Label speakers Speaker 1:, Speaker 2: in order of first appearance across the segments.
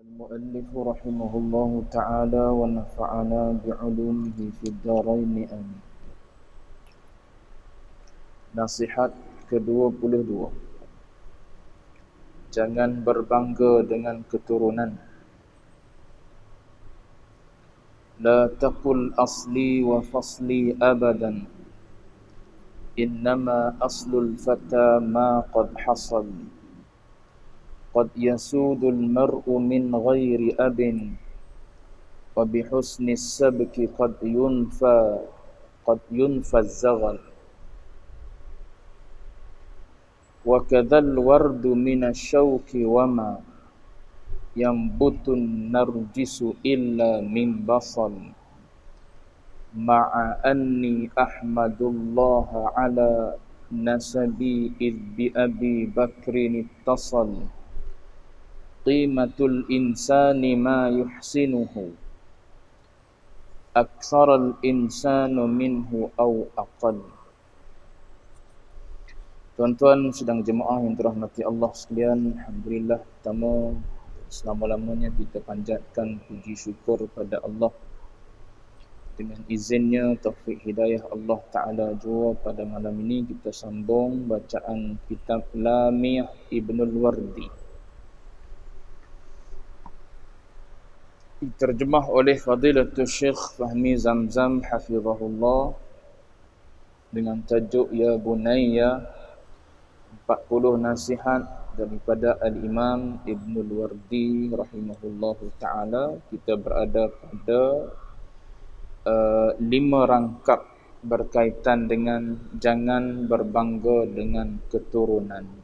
Speaker 1: المؤلف رحمه الله تعالى ونفعنا بعلومه في الدارين آمين. Nasihat ke-22. Jangan berbangga dengan keturunan. La taqul asli wa fasli abadan. Innama aslul fata ma qad hasal. قد يسود المرء من غير أب وبحسن السبك قد ينفى الزغل وكذا الورد من الشوك وما ينبت النرجس إلا من بصل مع أني أحمد الله على نسبي إذ بأبي بكر اتصل Qimatul insani ma yuhsinuhu Aktsaral insanu minhu aw aqal. Tuan-tuan sedang jemaah yang dirahmati Allah sekalian, alhamdulillah, pertama selama-lamanya kita panjatkan puji syukur pada Allah. Dengan izinnya, taufik hidayah Allah Ta'ala jua, pada malam ini kita sambung bacaan kitab Lamiyah Ibnul Wardi, diterjemah oleh Fadilatul Syekh Fahmi Zamzam hafizahullah dengan tajuk Ya Bunayya, 40 nasihat daripada Al-Imam Ibnul Wardi rahimahullahu ta'ala. Kita berada pada 5 rangkap berkaitan dengan jangan berbangga dengan keturunan.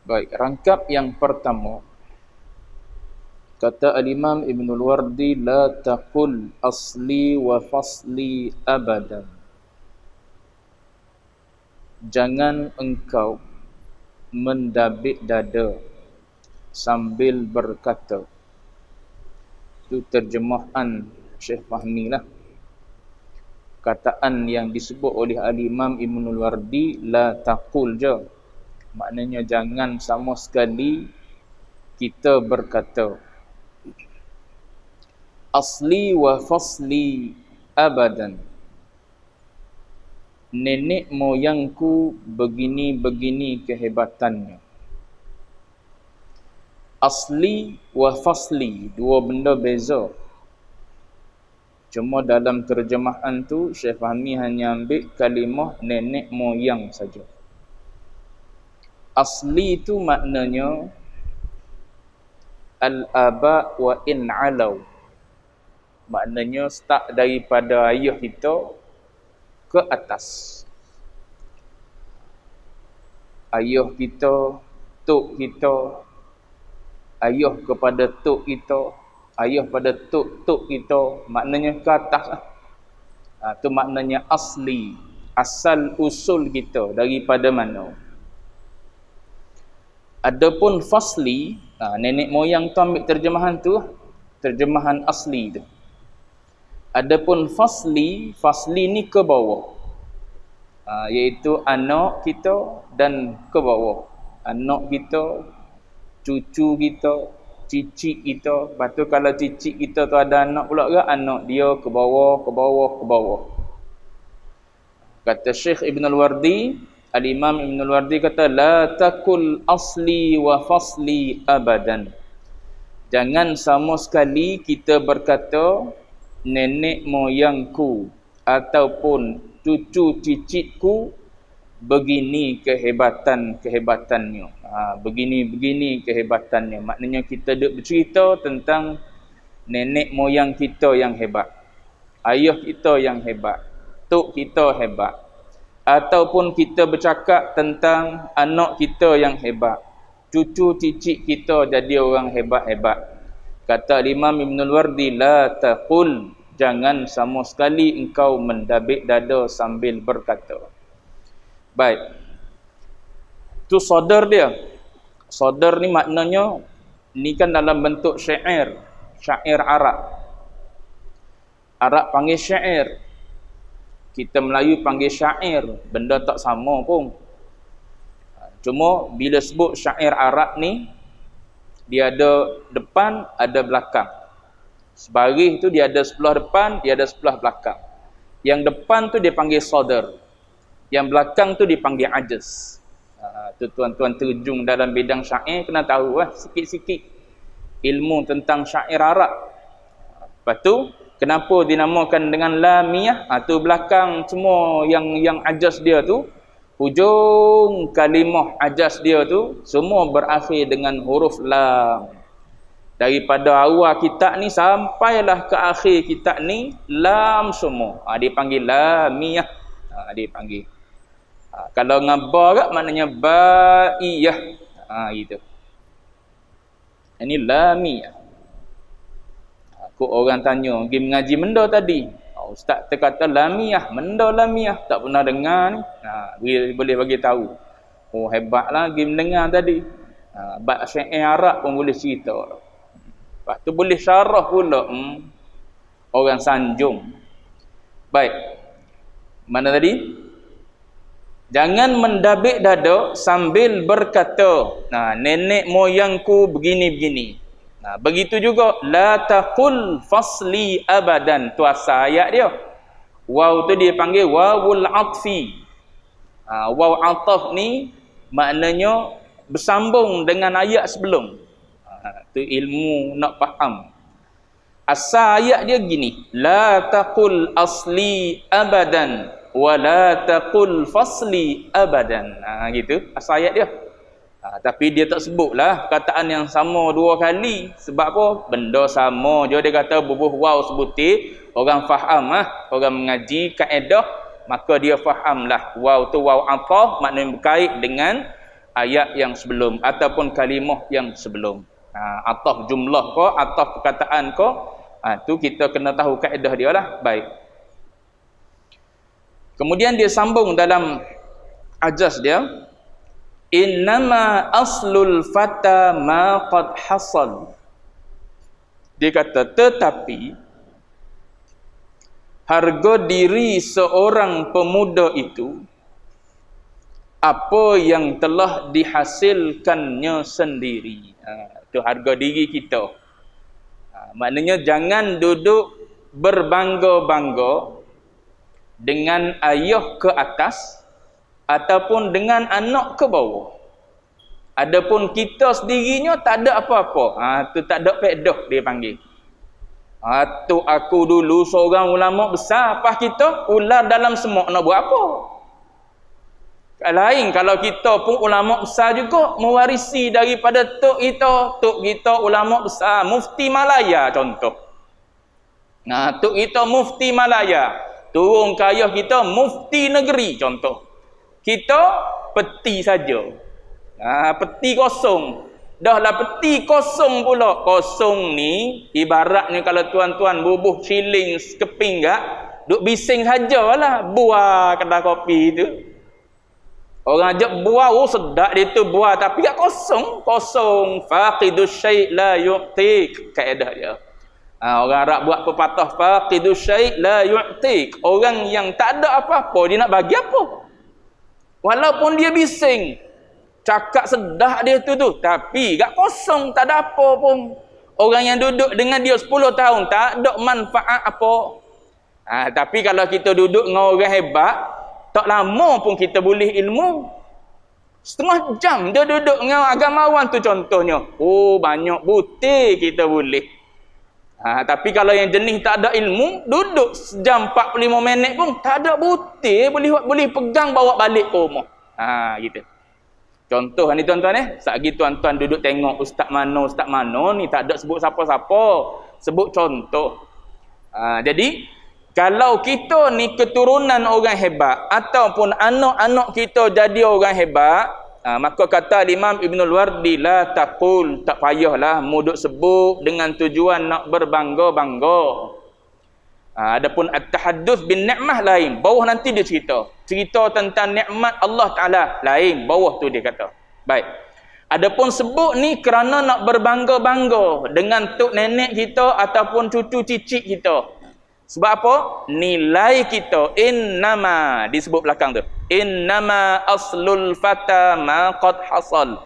Speaker 1: Baik, rangkap yang pertama, kata Al-Imam Ibnul Wardi, la taqul asli wa fasli abadan. Jangan engkau mendabik dada sambil berkata. Itu terjemahan Syekh Fahmi lah. Kataan yang disebut oleh Al-Imam Ibnul Wardi, la taqul je. Maknanya jangan sama sekali kita berkata asli wa fasli abadan. Nenek moyangku begini-begini kehebatannya. Asli wa fasli, dua benda beza. Cuma dalam terjemahan tu Syekh Fahmi hanya ambil kalimah nenek moyang saja. Asli itu maknanya al-aba wa in alaw. Maknanya start daripada ayah kita ke atas. Ayah kita, tok kita, ayah kepada tok kita, ayah pada tok kita, maknanya ke atas. Itu maknanya asli, asal usul kita daripada mana. Adapun fasli, nenek moyang tu ambil terjemahan tu, terjemahan asli tu. Adapun fasli ni ke bawah. Iaitu anak kita dan ke bawah. Anak kita, cucu kita, cicit kita. Lepas tu kalau cicit kita tu ada anak pula ke, anak dia ke bawah, ke bawah, ke bawah. Kata Syekh Ibnul Wardi, Al-Imam Ibnul Wardi kata, la takul asli wa fasli abadan. Jangan sama sekali kita berkata nenek moyangku ataupun cucu cicitku begini kehebatannya. Begini kehebatannya. Maknanya kita duk bercerita tentang nenek moyang kita yang hebat, ayah kita yang hebat, tok kita hebat. Ataupun kita bercakap tentang anak kita yang hebat, cucu cicit kita jadi orang hebat-hebat. Kata Imam Ibnul Wardi, la taqul, jangan sama sekali engkau mendabik dada sambil berkata. Baik, itu sadar dia. Sadar ni maknanya, ni kan dalam bentuk syair Arab. Arab panggil syair, kita Melayu panggil syair, benda tak sama pun. Cuma bila sebut syair Arab ni, dia ada depan, ada belakang. Sebaris tu dia ada sebelah depan, dia ada sebelah belakang. Yang depan tu dia panggil sadr. Yang belakang tu dipanggil ajaz. Tu tuan-tuan terjun dalam bidang syair kena tahu sikit-sikit ilmu tentang syair Arab. Lepas tu kenapa dinamakan dengan lamiyah? Tu belakang semua yang ajaz dia tu, hujung kalimah ajaz dia tu semua berakhir dengan huruf lam. Daripada awal kitab ni sampailah ke akhir kitab ni lam semua. Dia panggil lamiyah. Dia panggil. Kalau ngabar kat maknanya ba'iyah. Gitu. Ini lamiyah. Aku orang tanya, pergi mengaji menda tadi. Ustaz terkata lamiyah, menda lamiyah. Tak pernah dengar ni. Boleh bagi tahu. Oh hebatlah pergi mendengar tadi. Bab syair Arab pun boleh cerita. Lepas tu boleh syarah pula. Orang sanjung. Baik. Mana tadi? Jangan mendabik dada sambil berkata, nenek moyangku begini-begini. Begitu juga, la taqul fasli abadan. Tu asal ayat dia. Waw tu dia panggil wawul atfi. Waw ataf ni maknanya bersambung dengan ayat sebelum. Tu ilmu nak faham. Asal ayat dia gini, la taqul asli abadan wa la taqul fasli abadan. Gitu asal ayat dia. Tapi dia tak sebutlah perkataan yang sama dua kali. Sebab apa? Benda sama je dia kata bubuh waw sebutir, orang faham orang mengaji kaedah, maka dia fahamlah waw tu waw ataf maknanya berkait dengan ayat yang sebelum ataupun kalimah yang sebelum. Ataf jumlah ko, ataf perkataan ko, tu kita kena tahu kaedah dia lah. Baik. Kemudian dia sambung dalam ajaz dia, innama aslul fata ma qad hasal. Dia kata tetapi harga diri seorang pemuda itu apa yang telah dihasilkannya sendiri. Itu harga diri kita. Maknanya jangan duduk berbangga-bangga dengan ayah ke atas ataupun dengan anak ke bawah. Adapun kita sendirinya tak ada apa-apa. Tu tak ada faedah dia panggil. Tu aku dulu seorang ulama besar, apa kita ular dalam semak nak buat apa? Lain kalau kita pun ulama besar juga mewarisi daripada tok kita ulama besar, mufti Malaya contoh. Tok kita mufti Malaya, turun ke ayah kita mufti negeri contoh. Kita peti saja. Peti kosong. Dahlah peti kosong pula. Kosong ni ibaratnya kalau tuan-tuan bubuh shilling sekeping gak, duk bising sajalah buah kedai kopi tu. Orang ajak buah, sedap dia tu buah tapi gak kosong. Kosong. Faqidus syai' la yu'tik. Kaedah dia. Orang Arab buat pepatah faqidus syai' la yu'tik. Orang yang tak ada apa-apa, dia nak bagi apa? Walaupun dia bising, cakap sedap dia tu, tapi gak kosong, tak ada apa pun. Orang yang duduk dengan dia 10 tahun, tak ada manfaat apa. Tapi kalau kita duduk dengan orang hebat, tak lama pun kita boleh ilmu. Setengah jam dia duduk dengan agamawan tu contohnya. Banyak butir kita boleh. Tapi kalau yang jenis tak ada ilmu, duduk sejam 45 minit pun tak ada butir, boleh pegang bawa balik ke rumah. Gitu. Contoh ni tuan-tuan Satgi tuan-tuan duduk tengok ustaz mana ni, tak ada sebut siapa-siapa, sebut contoh. Jadi kalau kita ni keturunan orang hebat ataupun anak-anak kita jadi orang hebat, maka kata Imam Ibnul Wardi, la taqul, tak payahlah muduk sebut dengan tujuan nak berbangga-bangga. Adapun at-tahadduts bin ni'mah lain, bawah nanti dia cerita tentang nikmat Allah Taala lain, bawah tu dia kata. Baik. Adapun sebut ni kerana nak berbangga-bangga dengan tok nenek kita ataupun cucu cicit kita. Sebab apa? Nilai kita innama disebut belakang tu. Innama aslul fata ma qad hasal.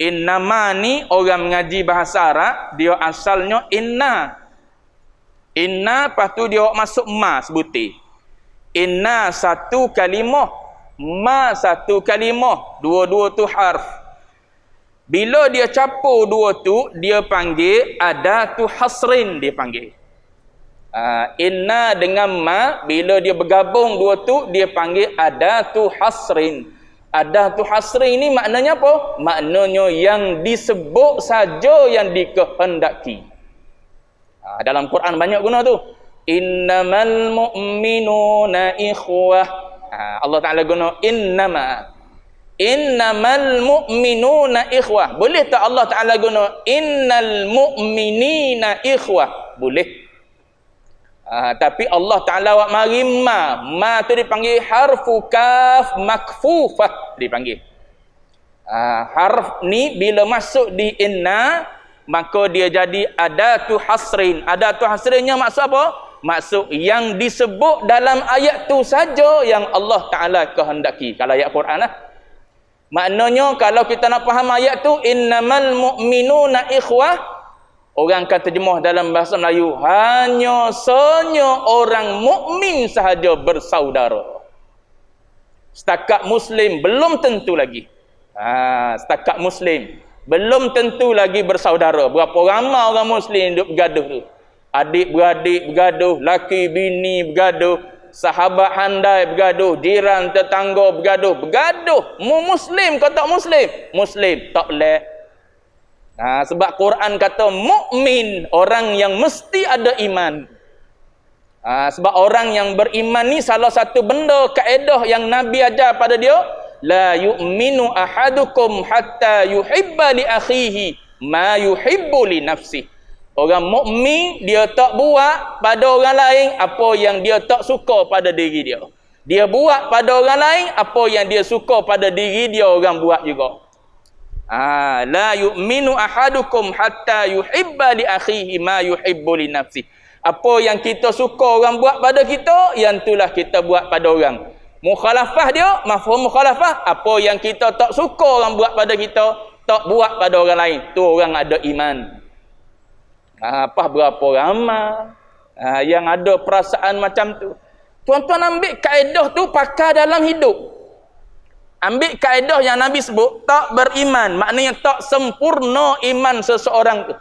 Speaker 1: Innama ni orang mengaji bahasa Arab, dia asalnya inna. Inna, lepas tu dia masuk ma sebutir. Inna satu kalimah, ma satu kalimah. Dua-dua tu harf. Bila dia capur dua tu, dia panggil adatu hasrin, dia panggil. Inna dengan ma, bila dia bergabung dua tu, dia panggil adatu hasrin. Adatu hasrin ni maknanya apa? Maknanya yang disebut saja yang dikehendaki. Dalam Quran banyak guna tu. Innamal mu'minuna ikhwah. Allah Ta'ala guna innama. Innamal mu'minuna ikhwah. Boleh tak Allah Ta'ala guna innal mu'minina ikhwah? Boleh. Tapi Allah Ta'ala wak mari ma. Ma tu dipanggil harfu kaf makfufah, dipanggil. Harf ni bila masuk di inna, maka dia jadi adatu hasrin. Adatu hasrinnya maksud apa? Maksud yang disebut dalam ayat tu saja yang Allah Ta'ala kehendaki. Kalau ayat Quran lah. Maknanya kalau kita nak faham ayat tu, innamal mu'minuna ikhwah, orang akan terjemah dalam bahasa Melayu, hanya orang mukmin sahaja bersaudara. Setakat Muslim belum tentu lagi. Setakat Muslim belum tentu lagi bersaudara. Berapa ramai orang Muslim duduk bergaduh tu. Adik-beradik bergaduh, laki bini bergaduh, sahabat handai bergaduh, jiran tetangga bergaduh. Muslim kau tak Muslim? Muslim tak boleh. Sebab Quran kata mukmin, orang yang mesti ada iman. Sebab orang yang beriman ni salah satu benda kaedah yang Nabi ajar pada dia, la yu'minu ahadukum hatta yuhibba li akhihi ma yuhibbu li nafsihi. Orang mukmin dia tak buat pada orang lain apa yang dia tak suka pada diri dia. Dia buat pada orang lain apa yang dia suka pada diri dia, orang buat juga. La yu'minu ahadukum hatta yuhibba li akhihi ma yuhibbu li nafsi. Apa yang kita suka orang buat pada kita, yang itulah kita buat pada orang. Mukhalafah dia, mafhum mukhalafah, apa yang kita tak suka orang buat pada kita, tak buat pada orang lain, tu orang ada iman. Berapa ramai yang ada perasaan macam tu. Tuan-tuan ambil kaedah tu pakai dalam hidup. Ambil kaedah yang Nabi sebut, tak beriman, maknanya tak sempurna iman seseorang tu.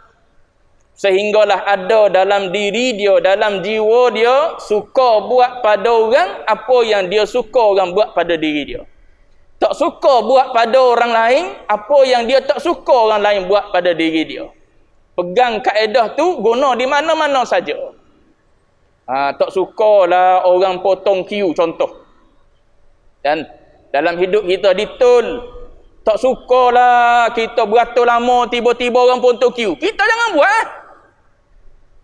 Speaker 1: Sehinggalah ada dalam diri dia, dalam jiwa dia, suka buat pada orang apa yang dia suka orang buat pada diri dia. Tak suka buat pada orang lain apa yang dia tak suka orang lain buat pada diri dia. Pegang kaedah tu, guna di mana-mana saja. Tak sukalah orang potong queue contoh. Dan dalam hidup kita ditul, tak sukalah kita beratur lama tiba-tiba orang potong queue. Kita jangan buat.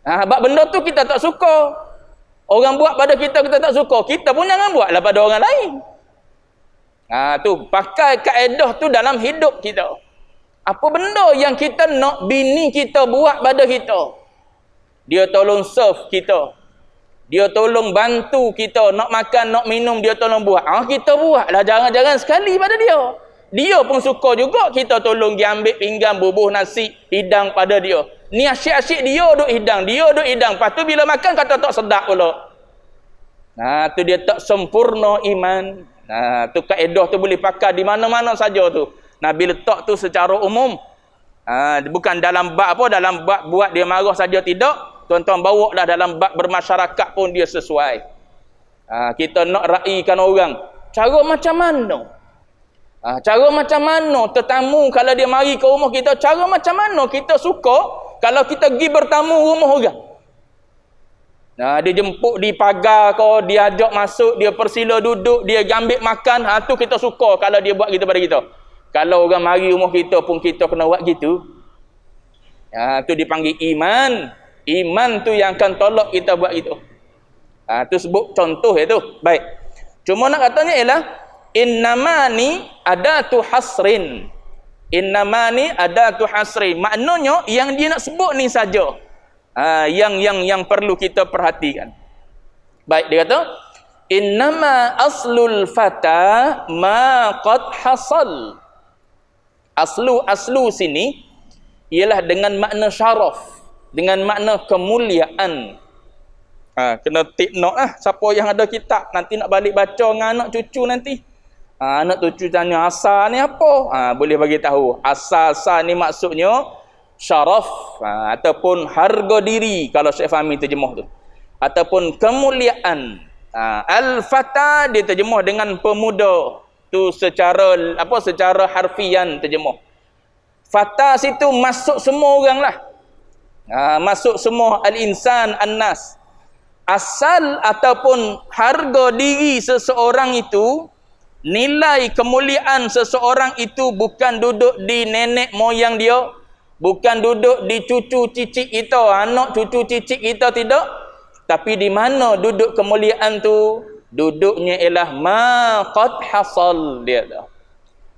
Speaker 1: Sebab benda tu kita tak suka. Orang buat pada kita tak suka. Kita pun jangan buatlah pada orang lain. Tu pakai kaedah tu dalam hidup kita. Apa benda yang kita nak bini kita buat pada kita? Dia tolong serve kita. Dia tolong bantu kita. Nak makan, nak minum, dia tolong buat. Kita buatlah jarang-jarang sekali pada dia. Dia pun suka juga kita tolong dia ambil pinggan, bubuh nasi, hidang pada dia. Ni asyik-asyik dia duk hidang. Dia duk hidang. Lepas tu bila makan kata tak sedap pula. Tu dia tak sempurna iman. Tu kaedah tu boleh pakai di mana-mana saja tu. Nabi letak tu secara umum. Bukan dalam bab apa, dalam bab buat dia marah saja tidak. Tuan-tuan bawa dah dalam bab bermasyarakat pun dia sesuai. Kita nak raikan orang. Cara macam mana? Cara macam mana tetamu kalau dia mari ke rumah kita, cara macam mana kita suka kalau kita pergi bertamu rumah orang. Dia jemput di pagar kau, dia ajak masuk, dia persila duduk, dia ambil makan, tu kita suka kalau dia buat gitu pada kita. Kalau orang mari rumah kita pun kita kena buat gitu. Tu dipanggil iman. Iman tu yang akan tolak kita buat itu. Tu sebut contoh itu. Baik. Cuma nak katanya ialah innamani adatu hasrin. Innamani adatu hasrin. Maknanya yang dia nak sebut ni saja. Yang perlu kita perhatikan. Baik, dia kata Innama aslul fata ma qad hasal. Aslu sini ialah dengan makna syaraf, dengan makna kemuliaan. Kena take note lah siapa yang ada kitab nanti nak balik baca dengan anak cucu nanti. Anak cucu tanya asal ni apa? Boleh bagi tahu. Asal ni maksudnya syaraf ataupun harga diri kalau Syekh Fahmi terjemah tu. Ataupun kemuliaan. Al-fata dia terjemah dengan pemuda. Tu secara harfian terjemah. Fata situ masuk semua orang lah. Masuk semua al-insan, an-nas. Asal ataupun harga diri seseorang itu, nilai kemuliaan seseorang itu bukan duduk di nenek moyang dia, bukan duduk di cucu cicit kita, anak cucu cicit kita, tidak. Tapi di mana duduk kemuliaan tu? Duduknya ialah ma qad hasal dia dah.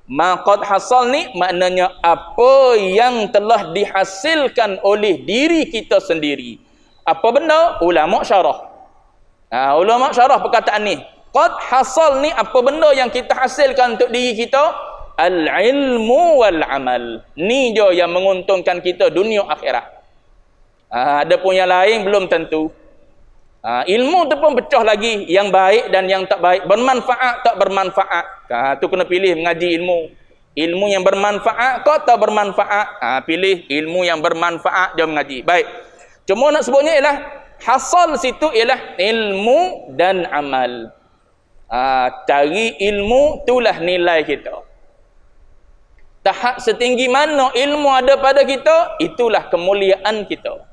Speaker 1: Ma qad hasal ni maknanya apa yang telah dihasilkan oleh diri kita sendiri. Apa benda? Ulama syarah. Ulama syarah perkataan ni. Qad hasal ni apa benda yang kita hasilkan untuk diri kita? Al-ilmu wal amal. Ni je yang menguntungkan kita dunia akhirat. Ada pun yang lain belum tentu. Ilmu tu pun pecah lagi, yang baik dan yang tak baik, bermanfaat tak bermanfaat. Tu kena pilih mengaji ilmu. Ilmu yang bermanfaat kau tak bermanfaat, pilih ilmu yang bermanfaat dia mengaji. Baik. Cuma nak sebutnya ialah hasal situ ialah ilmu dan amal. Cari ilmu itulah nilai kita. Tahap setinggi mana ilmu ada pada kita, itulah kemuliaan kita.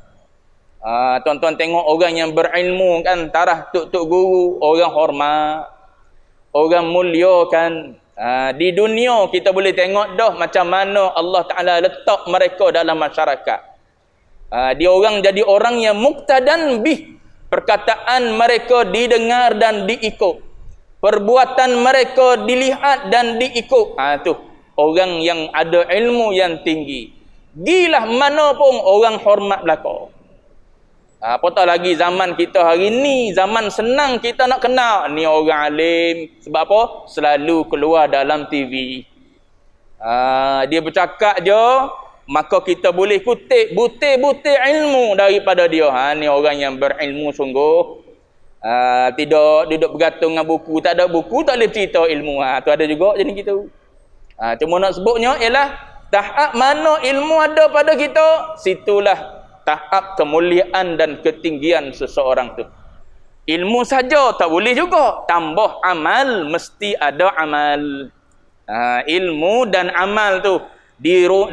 Speaker 1: Tuan-tuan tengok orang yang berilmu kan, tarah tuk-tuk guru, orang hormat, orang mulia kan. Di dunia kita boleh tengok dah macam mana Allah Ta'ala letak mereka dalam masyarakat. Dia orang jadi orang yang muqtadan bih. Perkataan mereka didengar dan diikut. Perbuatan mereka dilihat dan diikut. Tu orang yang ada ilmu yang tinggi. Gilah mana pun orang hormat belaka. Apatah lagi zaman kita hari ni, zaman senang kita nak kenal ni orang alim. Sebab apa? Selalu keluar dalam TV. Dia bercakap je, maka kita boleh kutip butir-butir ilmu daripada dia. Ni orang yang berilmu sungguh. Tidak duduk bergantung dengan buku. Tak ada buku, tak boleh cerita ilmu. Tu ada juga jadi kita. Cuma nak sebutnya ialah tahap mana ilmu ada pada kita, situlah tahap kemuliaan dan ketinggian seseorang tu. Ilmu saja tak boleh juga, tambah amal, mesti ada amal. Ilmu dan amal tu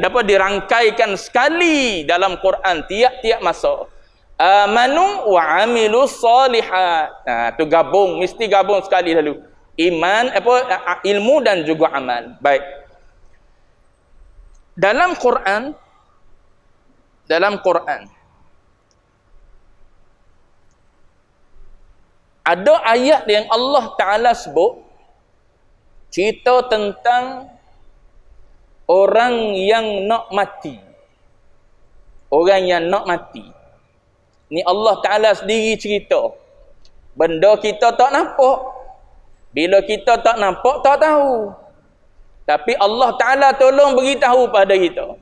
Speaker 1: dapat dirangkaikan sekali dalam Quran tiap-tiap masa. Amanu wa amilus solihat. Tu gabung, mesti gabung sekali lalu. Iman, ilmu dan juga amal. Baik. Dalam Quran ada ayat yang Allah Ta'ala sebut cerita tentang orang yang nak mati. Orang yang nak mati. Ni Allah Ta'ala sendiri cerita. Benda kita tak nampak. Bila kita tak nampak, tak tahu. Tapi Allah Ta'ala tolong beritahu pada kita.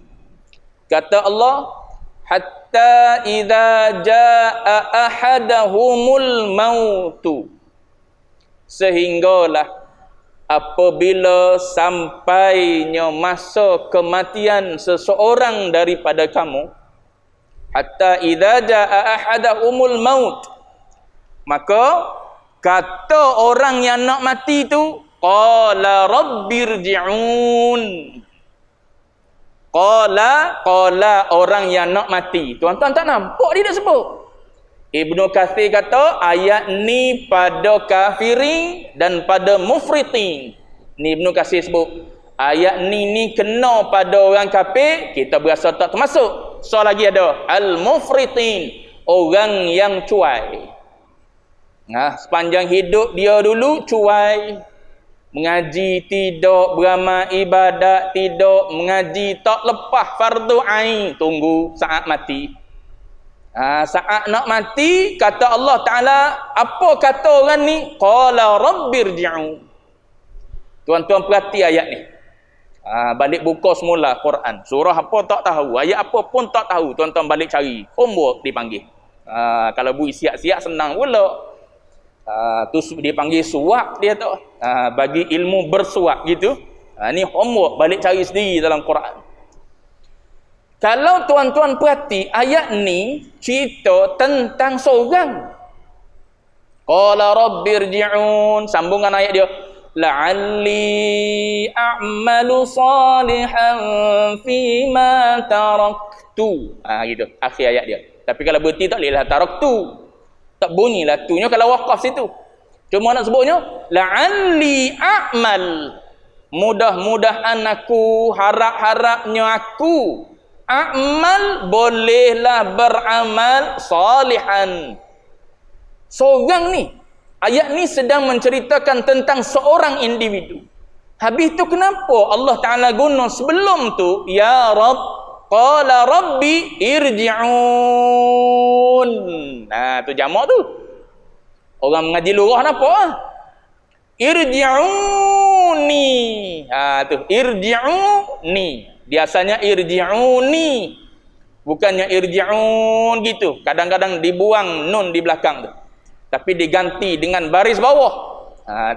Speaker 1: Kata Allah, hatta idza jaa ahadahumul mautu, sehinggalah apabila sampainya masa kematian seseorang daripada kamu, hatta idza jaa ahadahumul maut, maka kata orang yang nak mati tu, qala rabbirji'un. Qala orang yang nak mati. Tuan-tuan tak nampak dia dah sebut. Ibnu Katsir kata ayat ni pada kafirin dan pada mufritin. Ni Ibnu Katsir sebut. Ayat ni kena pada orang kafir, kita berasa tak termasuk. So lagi ada al-mufritin, orang yang cuai. Sepanjang hidup dia dulu cuai. Mengaji tidak, beramal ibadat tidak, mengaji tak lepas fardu ain, tunggu saat mati. Saat nak mati, kata Allah Ta'ala, apa kata orang ni? Qala rabbirji'un. Tuan-tuan perhati ayat ni. Balik buka semula Quran. Surah apa tak tahu, ayat apa pun tak tahu. Tuan-tuan balik cari. Homework dipanggil. Kalau bui siap-siap senang pula. Tu dipanggil suak dia tu. Bagi ilmu bersuak gitu. Ni homework, balik cari sendiri dalam Quran. Kalau tuan-tuan perhati, ayat ni cerita tentang seorang. Qala rabbirji'un. Sambungan ayat dia. La'alli a'malu salihan fima taraktu. Gitu. Akhir ayat dia. Tapi kalau berhenti tak boleh lah taraktu. Tak bunyilah tu-nya kalau waqaf situ. Cuma nak sebutnya. La'alli a'mal. Mudah-mudahan aku, harap-harapnya aku. A'mal, bolehlah beramal salihan. Seorang ni, ayat ni sedang menceritakan tentang seorang individu. Habis tu kenapa Allah Ta'ala guna sebelum tu, ya Rabb, qala rabbi irji'un. Tu jamak tu. Orang mengaji lurah nampak irji'uni. Tu irji'uni. Biasanya irji'uni. Bukannya irji'un gitu. Kadang-kadang dibuang nun di belakang tu. Tapi diganti dengan baris bawah.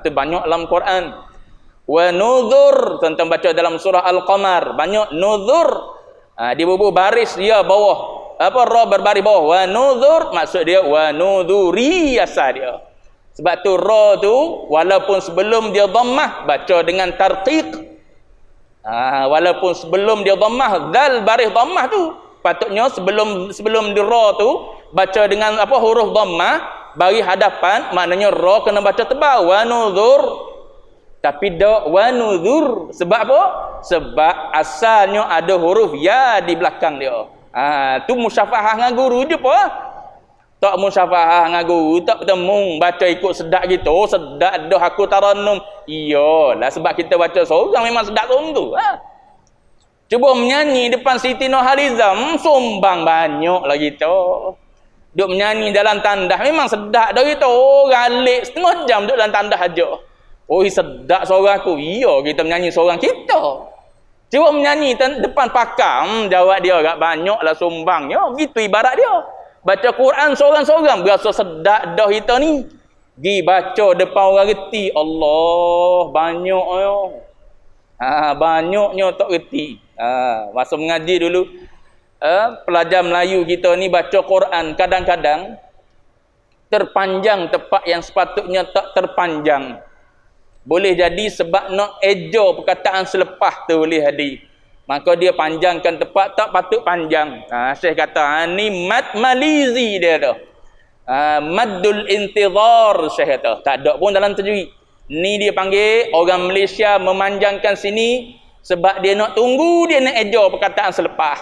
Speaker 1: Itu banyak dalam Quran. Wa nuzur. Tuan-tuan baca dalam surah Al-Qamar. Banyak nuzur. Dia berbual baris dia bawah. Ra berbaris bawah. Wa nuzur. Maksud dia wa nuzuri asal dia. Sebab tu ra tu walaupun sebelum dia dhammah baca dengan tarqiq. Walaupun sebelum dia dhammah, dal baris dhammah tu patutnya sebelum di ra tu baca dengan huruf dhammah bagi hadapan, maknanya ra kena baca tebal wa nuzur. Tapi dak wa nuzur. Sebab apa? Sebab asalnya ada huruf ya di belakang dia. Tu musyafahah dengan guru je apa? Tak musyafahah dengan guru, tak bertemu baca ikut sedak gitu. Sedak dah aku tarannum. Iyalah sebab kita baca seorang memang sedak tu. Cuba menyanyi depan Siti Nurhaliza, sumbang banyak lagi tu. Duk menyanyi dalam tandah memang sedak dah gitu. Galik setengah jam duk dalam tandah aja. Oh sedak seorang aku. Iya kita menyanyi seorang kita. Cuba menyanyi depan pakar, jawab dia agak banyaklah sumbangnya. Gitu ibarat dia. Baca Quran seorang-seorang berasa sedak dah kita ni. Gi baca depan orang reti. Allah banyaknya. Banyaknya tak reti. Masa mengaji dulu pelajar Melayu kita ni baca Quran kadang-kadang terpanjang tempat yang sepatutnya tak terpanjang. Boleh jadi sebab nak eja perkataan selepas tu boleh jadi. Maka dia panjangkan tempat tak patut panjang. Syekh kata ni mad malizi dia tu. Maddul intizar Syekh kata. Tak ada pun dalam tajwid. Ni dia panggil orang Malaysia memanjangkan sini sebab dia nak tunggu, dia nak eja perkataan selepas.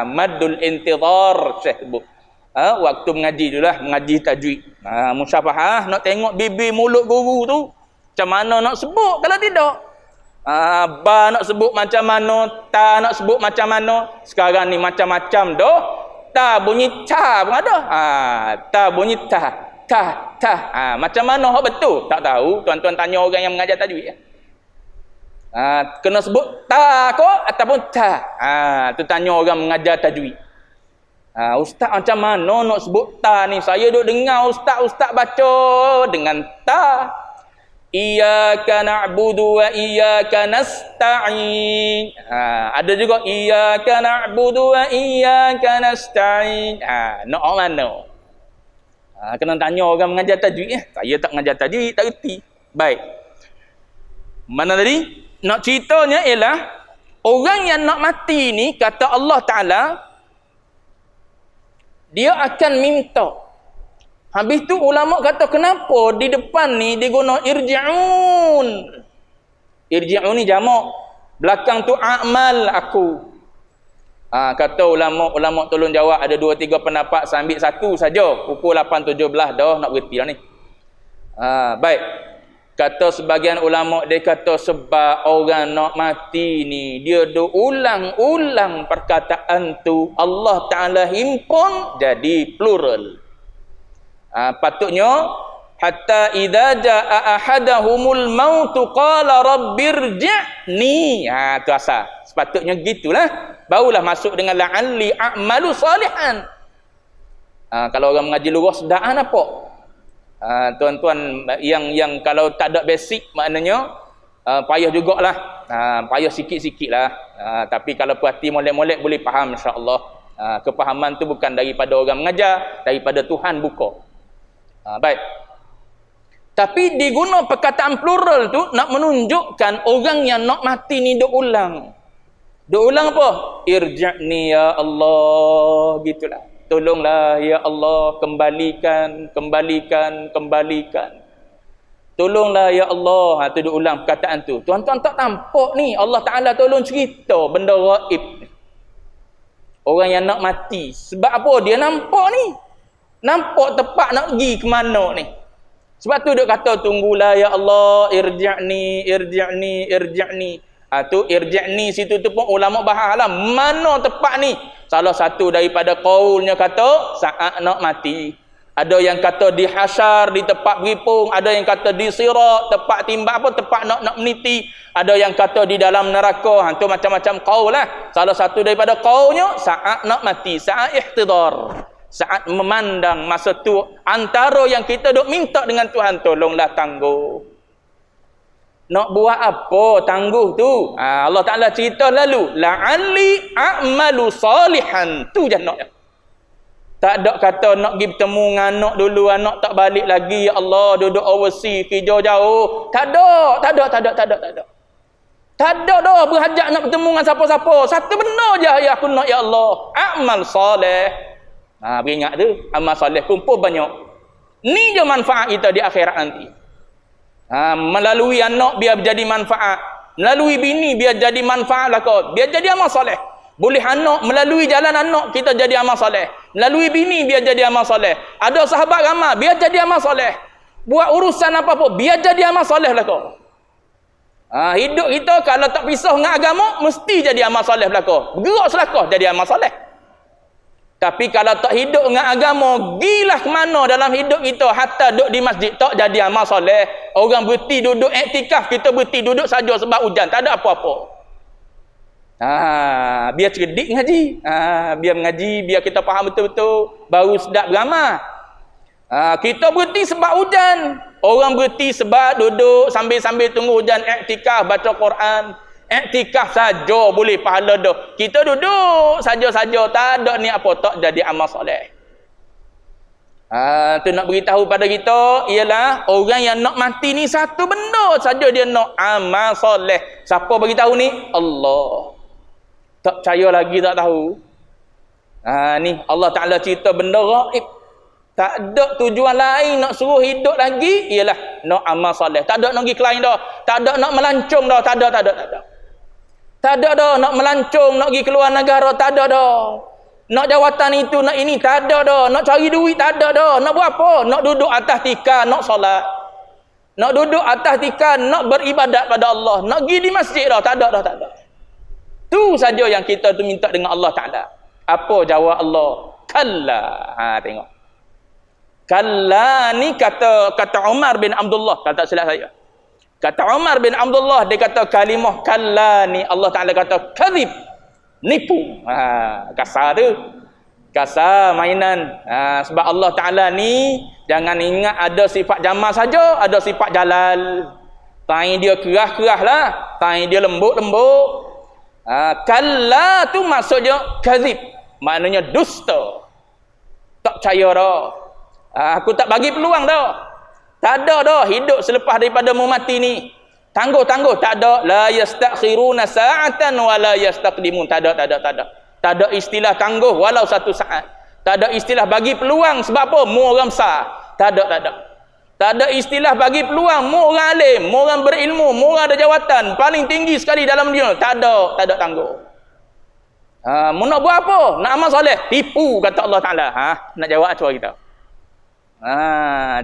Speaker 1: Maddul intizar Syekh sebut. Waktu mengaji dululah, mengaji tajwid. Musyafahah nak tengok bibir mulut guru tu macam mana nak sebut kalau tidak. Ba nak sebut macam mana, ta nak sebut macam mana. Sekarang ni macam-macam dah. Ta bunyi ta pun ada. Ta bunyi ta. Macam mana hak betul? Tak tahu. Tuan-tuan tanya orang yang mengajar tajwid. Kena sebut ta ke ataupun ta. Tu tanya orang mengajar tajwid. Ustaz macam mana nak sebut ta ni? Saya duk dengar ustaz baca dengan ta. Iyyaka na'budu wa iyyaka nasta'in. Ada juga iyyaka na'budu wa iyyaka nasta'in. Nak mana? Kena tanya orang mengajar tajwid. Saya tak mengajar tajwid, tak reti. Baik. Mana tadi? Nak ceritanya ialah orang yang nak mati ni kata Allah Ta'ala dia akan minta. Habis tu ulama kata kenapa di depan ni dia guna irji'un. Irji'un ni jamak. Belakang tu a'mal aku. Kata ulama tolong jawab, ada 2-3 pendapat, saya ambil satu saja. Pukul 8.17 dah nak berhenti dah ni. Baik. Kata sebagian ulama, dia kata sebab orang nak mati ni, dia ulang-ulang perkataan tu, Allah Ta'ala himpun jadi plural. Patutnya, hatta idza jaa ahadahumul mautu qala rabbirji'ni. Tu asal. Sepatutnya gitulah. Barulah masuk dengan la'alli a'malu salihan. Kalau orang mengaji lughah sedaan apa? Tuan-tuan yang kalau tak ada basic, maknanya payah jugalah. Payah sikit-sikit lah. Tapi kalau perhati molek-molek boleh faham, insya-Allah. Kepahaman tu bukan daripada orang mengajar, daripada Tuhan buka. Baik. Tapi diguna perkataan plural tu nak menunjukkan orang yang nak mati ni duk ulang. Duk ulang apa? Irji'ni ya Allah, gitulah. Tolonglah ya Allah, kembalikan. Tolonglah ya Allah. Tu duk ulang perkataan tu. Tuan-tuan tak nampak ni, Allah Ta'ala tolong cerita benda gaib ni. Orang yang nak mati. Sebab apa? Dia nampak ni. Nampak tepat nak pergi ke mana ni. Sebab tu dia kata, tunggulah ya Allah, irji'ni. Tu irji'ni situ tu pun ulama bahas lah. Mana tepat ni? Salah satu daripada qaulnya kata, saat nak mati. Ada yang kata di hasyar, di tempat beripung. Ada yang kata di sirat, tempat timbang apa, tempat nak meniti. Ada yang kata di dalam neraka. Tu macam-macam qaul lah. Salah satu daripada qaulnya, saat nak mati, saat ihtidar. Saat memandang masa tu, antara yang kita duk minta dengan Tuhan, tolonglah tangguh. Nak buat apa tangguh tu? Allah Ta'ala cerita lalu, la'alli a'malu salihan. Tu je nak. Tak ada kata nak pergi bertemu dengan anak dulu, anak tak balik lagi, ya Allah, duduk overseas, kerja jauh. Tak ada. Tak ada dah berhajat nak bertemu dengan siapa-siapa. Satu benda je yang aku nak, ya Allah, amal soleh. Beringat tu, amal soleh kumpul banyak. Ni je manfaat kita di akhirat nanti. Melalui anak biar jadi manfaat, melalui bini biar jadi manfaat lah kau, biar jadi amal soleh. Boleh anak, melalui jalan anak kita jadi amal soleh, melalui bini biar jadi amal soleh. Ada sahabat ramai biar jadi amal soleh. Buat urusan apa-apa biar jadi amal soleh lah kau. Hidup kita kalau tak pisah dengan agama mesti jadi amal soleh belaka. Bergerak selakah jadi amal soleh. Tapi kalau tak hidup dengan agama, gilah ke mana dalam hidup kita, hatta duduk di masjid tak jadi amal soleh. Orang berhenti duduk iktikaf, kita berhenti duduk saja sebab hujan, tak ada apa-apa. Biar cerdik ngaji. Biar mengaji, biar kita faham betul-betul, baru sedap beramal. Kita berhenti sebab hujan. Orang berhenti sebab duduk sambil-sambil tunggu hujan, iktikaf, baca Quran. Iktikaf saja boleh pahala dah. Kita duduk saja-saja, tak ada ni apa, tak jadi amal soleh. Tu nak beritahu pada kita ialah orang yang nak mati ni satu benda saja dia nak, amal soleh. Siapa beritahu ni? Allah. Tak percaya lagi tak tahu. Ni Allah Ta'ala cerita benda gaib. Tak ada tujuan lain nak suruh hidup lagi ialah nak amal soleh. Tak ada nak pergi ke lain dah. Tak ada nak melancong dah. Tak ada. Tak ada dah nak melancong, nak pergi keluar negara, tak ada dah. Nak jawatan itu, nak ini, tak ada dah. Nak cari duit, tak ada dah. Nak buat apa? Nak duduk atas tikar, nak solat. Nak duduk atas tikar, nak beribadat pada Allah. Nak pergi di masjid dah, tak ada. Tu saja yang kita tu minta dengan Allah Ta'ala. Apa jawab Allah? Kalla. Tengok. Kalla ni kata Umar bin Abdullah, kalau tak silap saya. Kata Umar bin Abdullah, dia kata kalimah kalla ni Allah Ta'ala kata kadhib, nipu. Kasar tu. Kasar mainan. Sebab Allah Ta'ala ni jangan ingat ada sifat jamal saja, ada sifat jalal. Tahi dia kerah-kerah lah, tahi dia lembut-lembut. Kalla tu maksudnya kadhib, maknanya dusta. Tak percaya dah. Aku tak bagi peluang dah. Tak ada dah hidup selepas daripada mu mati ni. Tangguh, tak ada. La yastakhiruna sa'atan wa la yastaqdimun. Tak ada. Tak ada istilah tangguh walau satu saat. Tak ada istilah bagi peluang sebab apa? Mu orang besar. Tak ada. Tak ada istilah bagi peluang mu orang alim, mu orang berilmu, mu orang ada jawatan paling tinggi sekali dalam dunia. Tak ada tangguh. Mu nak buat apa? Nak amal soleh? Tipu kata Allah Ta'ala. Nak jawab apa kita?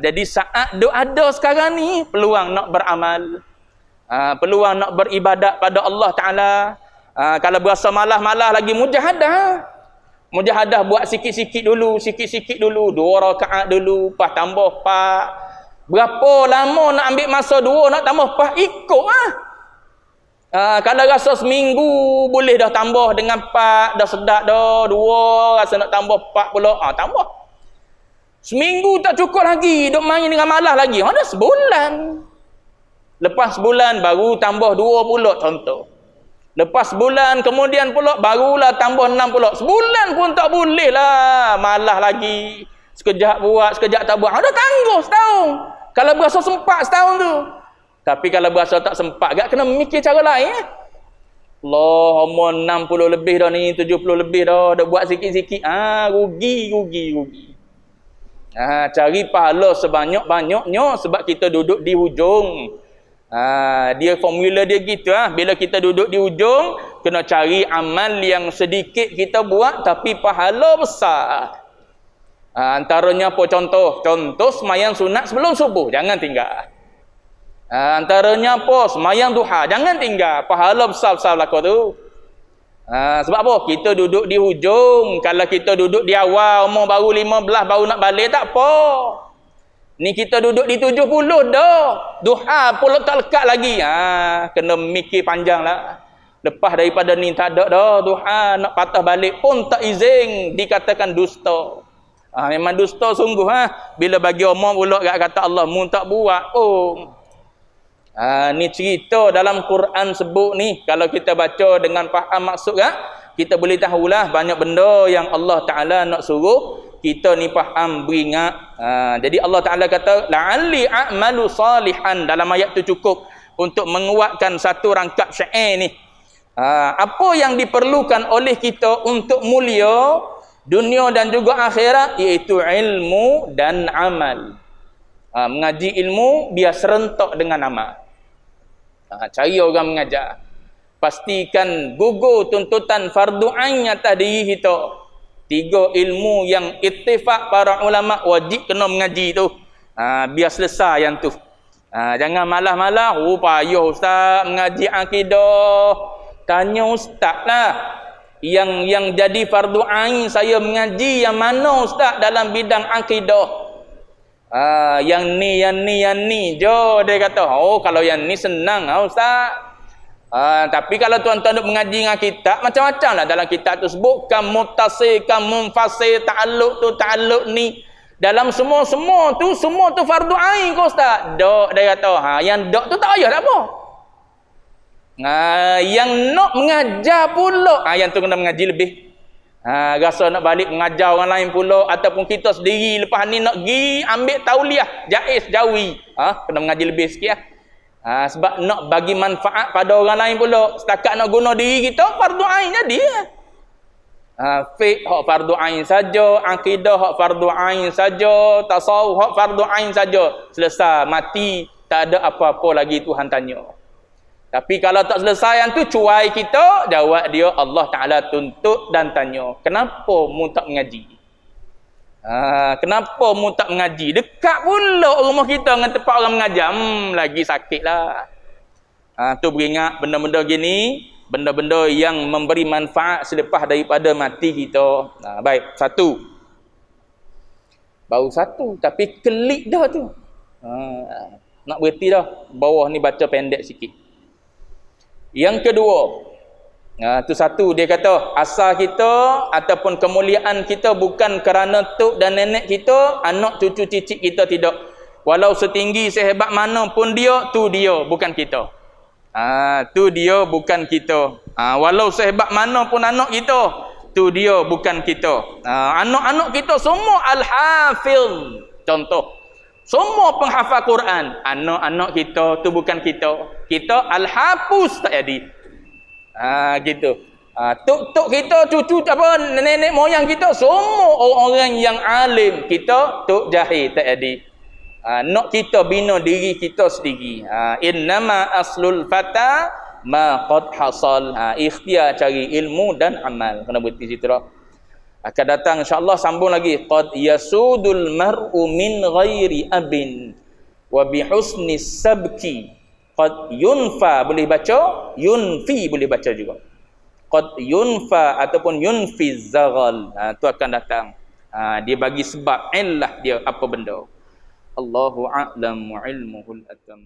Speaker 1: Jadi saat duk ada sekarang ni, peluang nak beramal, peluang nak beribadat pada Allah Ta'ala. Kalau berasa malah-malah lagi, mujahadah buat sikit-sikit dulu, 2 rakaat dulu, lepas tambah 4. Berapa lama nak ambil masa 2 nak tambah 4, ikut kalau rasa seminggu boleh dah tambah dengan 4, dah sedap dah. 2 rasa nak tambah 4 pula, tambah. Seminggu tak cukup lagi, duk main dengan malah lagi, dah sebulan. Lepas sebulan baru tambah 2 pula, contoh. Lepas sebulan kemudian pula barulah tambah 6 pula. Sebulan pun tak boleh lah, malah lagi. Sekejap buat, sekejap tak buat, dah tangguh setahun. Kalau berasa sempat setahun tu. Tapi kalau berasa tak sempat gak, kena mikir cara lain. Allah, umur 60 lebih dah ni, 70 lebih dah buat sikit-sikit. Rugi. Cari pahala sebanyak-banyaknya sebab kita duduk di hujung. Dia formula dia gitu. Bila kita duduk di hujung, kena cari amal yang sedikit kita buat tapi pahala besar. Antaranya apa contoh? Contoh sembahyang sunat sebelum subuh, jangan tinggal. Antaranya apa? Sembahyang duha, jangan tinggal. Pahala besar-besar belaka tu. Sebab apa? Kita duduk di hujung. Kalau kita duduk di awal, umur baru 15, baru nak balik, tak apa. Ni kita duduk di 70 dah. Duha pula tak lekat lagi. Kena mikir panjang lah. Lepas daripada ni tak ada dah. Duha nak patah balik pun tak izin. Dikatakan dusta. Memang dusta sungguh. Bila bagi umur pula kata Allah, mu tak buat pun. Ni cerita dalam Quran sebut ni. Kalau kita baca dengan faham maksud kita boleh tahulah banyak benda yang Allah Ta'ala nak suruh kita ni faham, beringat. Jadi Allah Ta'ala kata la'alli a'malu salihan. Dalam ayat tu cukup untuk menguatkan satu rangkap syair ni. Apa yang diperlukan oleh kita untuk mulia dunia dan juga akhirat, iaitu ilmu dan amal. Mengaji ilmu biar serentak dengan amal. Cari orang mengajar. Pastikan gugur tuntutan fardu ain atas diri kita. 3 ilmu yang ittifaq para ulama wajib kena mengaji tu. Biar selesai yang tu. Jangan malah-malah, payah ustaz mengaji akidah. Tanya ustaz lah. Yang jadi fardu ain saya mengaji yang mana ustaz dalam bidang akidah? Yang ni jo dia kata. Kalau yang ni senang ustaz. Tapi kalau tuan-tuan duk mengaji dengan kitab, macam-macam lah dalam kitab tu sebut kam muttasil, kam munfasil, ta'alluq tu, ta'alluq ni. Dalam semua tu fardu ain ke ustaz? Dok dia kata. Yang dok tu tak payah tak apa. Yang nak mengajar pula, yang tu kena mengaji lebih. Rasa nak balik mengajar orang lain pula, ataupun kita sendiri lepas ni nak pergi ambil tauliah jaiz jawi, kena mengaji lebih sikit sebab nak bagi manfaat pada orang lain pula. Setakat nak guna diri kita, fardu ain jadi. Fiqh hak fardu ain saja, akidah hak fardu ain saja, tasawuf hak fardu ain saja. Selesai, mati, tak ada apa-apa lagi Tuhan tanya. Tapi kalau tak selesai yang tu, cuai kita, jawab dia Allah Ta'ala tuntut dan tanya. Kenapa mu tak mengaji? Kenapa mu tak mengaji? Dekat pula rumah kita dengan tempat orang mengajar. Lagi sakit lah. Tu beringat benda-benda gini, benda-benda yang memberi manfaat selepas daripada mati kita. Baik, satu. Baru satu, tapi klik dah tu. Nak berhenti dah. Bawah ni baca pendek sikit. Yang kedua, tu satu, dia kata asal kita ataupun kemuliaan kita bukan kerana tok dan nenek kita, anak cucu cicit kita, tidak. Walau setinggi sehebat mana pun dia, tu dia, bukan kita. Tu dia, bukan kita. Walau sehebat mana pun anak kita, tu dia, bukan kita. Anak-anak kita semua al-hafiz. Contoh, semua penghafal Quran. Anak-anak kita tu bukan kita. Kita al-hafuz tak jadi. Gitu. Tok-tok kita, cucu apa, nenek moyang kita semua orang yang alim. Kita tok jahil tak jadi. Nak kita bina diri kita sendiri. Innama aslul fata ma qad hasal. Ikhtiar cari ilmu dan amal. Kena berhenti situ dah. Akan datang insya-Allah sambung lagi qad yasudul mar'u min ghairi abin wa bi husni sabki qad yunfa, boleh baca yunfi, boleh baca juga qad yunfa ataupun yunfi zaghal. Tu akan datang. Dia bagi sebab illah dia apa benda. Allahu a'lam wa ilmuhul atam.